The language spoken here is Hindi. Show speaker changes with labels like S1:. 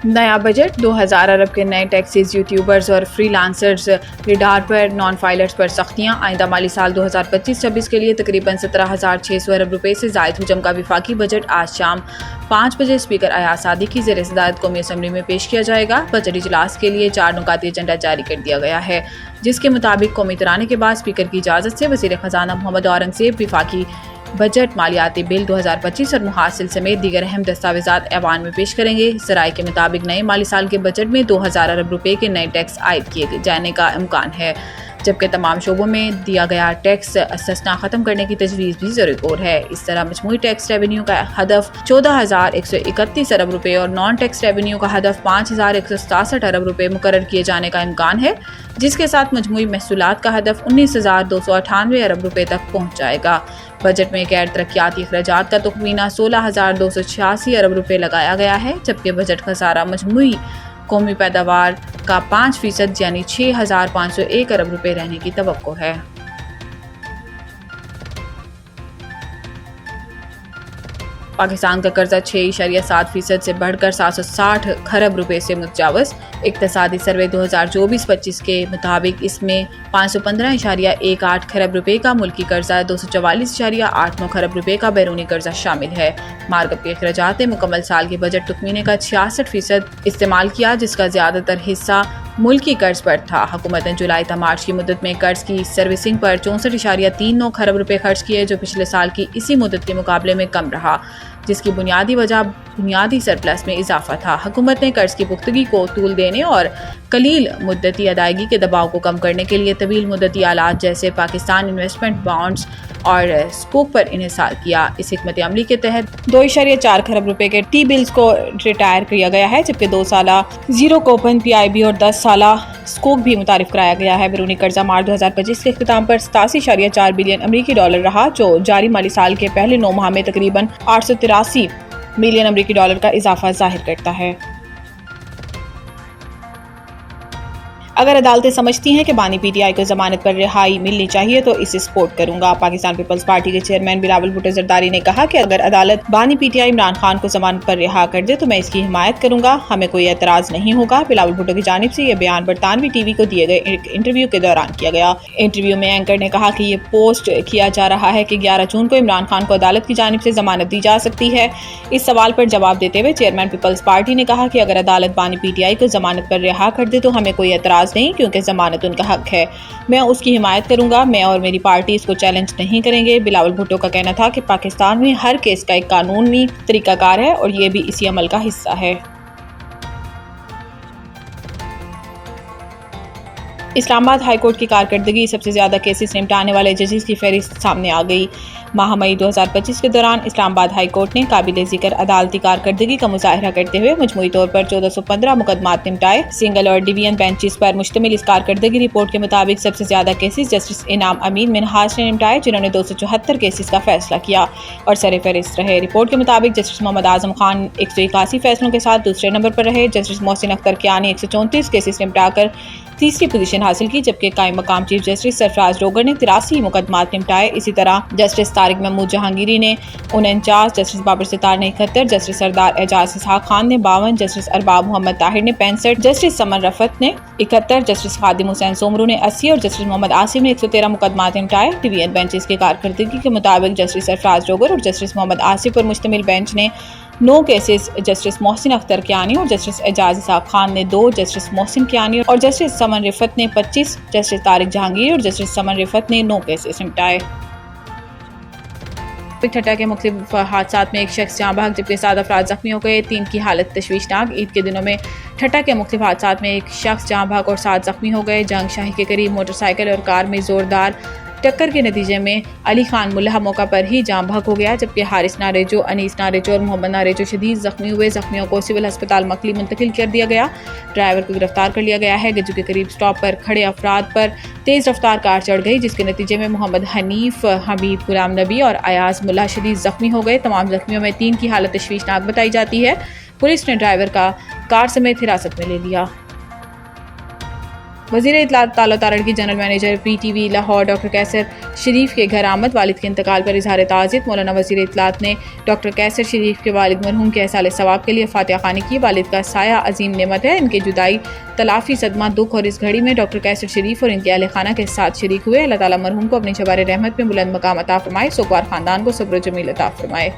S1: नया बजट 2000 अरब के नए टैक्सेस, यूट्यूबर्स और फ्रीलांसर्स, रिडार पर नॉन फाइलर्स पर सख्तियाँ। आइंदा माली साल 2025-26 के लिए तकरीबन 17,600 अरब रुपये से ज़ायद हुजम का विफाकी बजट आज शाम 5 बजे स्पीकर अयाज सादी की ज़ेर सदारत कौमी असम्बली में पेश किया जाएगा। बजट इजलास के लिए 4 नुकाती एजेंडा जारी कर दिया गया है, जिसके मुताबिक कौमी तराने के बाद स्पीकर की इजाज़त से वज़ीर ख़जाना मोहम्मद औरंगज़ेब विफाकी बजट, मालियाती बिल 2025 और मुहासिल समेत दीगर अहम दस्तावेजात ऐवान में पेश करेंगे। ज़राए के मुताबिक नए माली साल के बजट में 2000 अरब रुपये के नए टैक्स आयद किए जाने का इम्कान है, जबकि तमाम शोबों में दिया गया टैक्स इस्तिस्ना ख़त्म करने की तजवीज़ भी ज़रूर है। इस तरह मजमूई टैक्स रेवेन्यू का हदफ 14,131 अरब रुपये और नॉन टैक्स रेवेन्यू का हदफ 5,167 अरब रुपये मुकर्रर किए जाने का इम्कान है, जिसके साथ मजमूई महसूलात का हदफ 19,298 अरब रुपये तक पहुँच जाएगा। बजट में गैर तरक्याती अखराजात का तखमीना 16,286 अरब रुपये लगाया गया है, जबकि बजट खसारा मजमूई कौमी पैदावार का 5% यानी 6,501 अरब रुपये रहने की तवक्को है। पाकिस्तान का कर्जा 6.7% से बढ़कर 760 खरब रुपए से मुतजावज़। इक्तसादी सर्वे 2024-25 के मुताबिक इसमें 515.18 खरब रुपए का मुल्की कर्जा, 244.89 खरब रुपए का बैरूनी कर्जा शामिल है। मार्कअप के अखराजात ने मुकम्मल साल के बजट तखमीने का 66% इस्तेमाल किया, जिसका ज़्यादातर हिस्सा मुल्की कर्ज पर था। हुकूमत ने जुलाई था मार्च की मुद्दत में कर्ज की सर्विसिंग पर 64.39 खरब रुपए खर्च किए, जो पिछले साल की इसी मुद्दत के मुकाबले में कम रहा, जिसकी बुनियादी वजह बुनियादी सरप्लस में इजाफा था। हुकूमत ने कर्ज की पुख्तगी को तूल देने और कलील मुद्दती अदायगी के दबाव को कम करने के लिए तवील मुद्दती आलात जैसे पाकिस्तान इन्वेस्टमेंट बॉन्ड्स और स्कूक पर इन्हिसार किया। इस हिकमत अमली के तहत 2.4 खरब रुपए के टी बिल्स को रिटायर किया गया है, जबकि 2 साला जीरो कोपन PIB और 10 साला स्कूक भी मुतारिफ कराया गया है। बैरूनी कर्जा मार्च 2025 के इख्तिताम पर 87.4 बिलियन अमरीकी डॉलर रहा, जो जारी माली साल के पहले 9 माह में तकरीबन 883 मिलियन अमरीकी डॉलर का इजाफा जाहिर करता है। अगर अदालतें समझती हैं कि बानी PTI को जमानत पर रिहाई मिलनी चाहिए तो इसे सपोर्ट करूंगा। पाकिस्तान पीपल्स पार्टी के चेयरमैन बिलावल भुट्टो जरदारी ने कहा कि अगर अदालत बानी PTI इमरान खान को जमानत पर रिहा कर दे तो मैं इसकी हिमायत करूंगा, हमें कोई एतराज नहीं होगा। बिलावल भुट्टो की जानिब से यह बयान बरतानवी TV को दिए गए एक इंटरव्यू के दौरान किया गया। इंटरव्यू में एंकर ने कहा कि ये पोस्ट किया जा रहा है कि 11 जून को इमरान खान को अदालत की जानिब से जमानत दी जा सकती है। इस सवाल पर जवाब देते हुए चेयरमैन पीपल्स पार्टी ने कहा कि अगर अदालत बानी PTI को जमानत पर रिहा कर दे तो हमें कोई एतराज नहीं, क्योंकि उनका हक है। मैं उसकी हिमायत करूंगा। मैं और मेरी पार्टी इसको चैलेंज नहीं करेंगे। बिलावल भुट्टो का कहना था कि पाकिस्तान में हर केस का एक कानूनी तरीकाकार है और ये भी इसी अमल का हिस्सा है। इस्लामाबाद हाई कोर्ट की कारकर्दगी सबसे ज़्यादा केसेस निपटाने वाले जजेस की फहरिस्त सामने आ गई। माह मई 2025 के दौरान इस्लामाबाद हाई कोर्ट ने काबिल ज़िक्र अदालती कारकर्दगी का मुजाहरा करते हुए मजमूई तौर पर 1415 मुकदमात निपटाए। सिंगल और डिवीजन बेंचेस पर मुश्तमिल इस कारकर्दगी रिपोर्ट के मुताबिक सबसे ज़्यादा केसेस जस्टिस इनाम अमीन मिनहाज ने निपटाए, जिन्होंने 274 केसेस का फैसला किया और सर फहरिस्त रहे। रिपोर्ट के मुताबिक जस्टिस मोहम्मद आजम खान 181 फैसलों के साथ दूसरे नंबर पर रहे। जस्टिस मोहसिन अख्तर कियानी 134 केसेस निपटाकर तीसरी पोजीशन हासिल की, जबकि कायम मकाम चीफ जस्टिस सरफराज रोगर ने 83 मुकदमात निपटाए। इसी तरह जस्टिस तारिक महमूद जहांगीरी ने 49, जस्टिस बाबर सितार ने 71, जस्टिस सरदार एजाज इसहाक खान ने 52, जस्टिस अरबाब मोहम्मद ताहिर ने 65, जस्टिस समन रफत ने 71, जस्टिस खादिम हुसैन सोमरू ने 80 और जस्टिस मोहम्मद आसिफ ने 113 मुकदमात निपटाए। डिवीजन बेंचेस की कारकर्दगी के मुताबिक जस्टिस सरफराज रोगर और जस्टिस मोहम्मद आसिफ पर मुश्तमिल बेंच ने 9 केसेस, जस्टिस मोहसिन अख्तर कियानी और जस्टिस एजाज इसहाक खान ने 2, जस्टिस मोहसिन कियानी और जस्टिस समन रिफत ने 25, जस्टिस तारिक जहांगीर और जस्टिस समन रिफत ने 9 केसेस निपटाए। ठट्टा के मुख्तलिफ हादसात में एक शख्स जाँ बहक जबकि 7 अफराद जख्मी हो गए। 3 की हालत तशवीशनाक। ईद के दिनों में ठट्टा के मुख्तलिफ हादसात में एक शख्स जाँ बहक और 7 जख्मी हो गए। जंग शाही के करीब मोटरसाइकिल और कार में जोरदार टक्कर के नतीजे में अली खान मुल्ला मौका पर ही जाम बहक हो गया, जबकि हारिस नारेजो, अनीस नारेजो और मोहम्मद नारेजो शदीद जख्मी हुए। जख्मियों को सिविल अस्पताल मकली मुंतकिल कर दिया गया। ड्राइवर को गिरफ्तार कर लिया गया है। गज्जू के करीब स्टॉप पर खड़े अफराद पर तेज़ रफ्तार कार चढ़ गई, जिसके नतीजे में मोहम्मद हनीफ, हबीब गुलाम नबी और अयाज मुल्ला शदीद जख्मी हो गए। तमाम जख्मियों में 3 की हालत तशवीशनाक बताई जाती है। पुलिस ने ड्राइवर का कार समेत हिरासत में ले लिया। वज़ीर इत्तलात तालो तारड़ की general manager PTV Lahore doctor Qaiser Sharif के घर आमद। वालिद के इंतकाल पर इजहार ताज़ियत। मौलाना वज़ीर इत्तलात ने डॉक्टर कैसर शरीफ के वालिद मरहूम के एहसाल सवाब के लिए फातिहा ख़वानी की। वालिद का साया अजीम नेमत है। इनकी जुदाई तलाफ़ी सदमा दुख और इस घड़ी में डॉक्टर कैसर शरीफ और इनके अहल खाना के साथ शरीक हुए। अल्लाह ताला मरहूम को अपनी जबार रहमत में बुलंद मकाम अता फरमाए। सोगवार ख़ानदान को सब्र जमील अता फरमाए।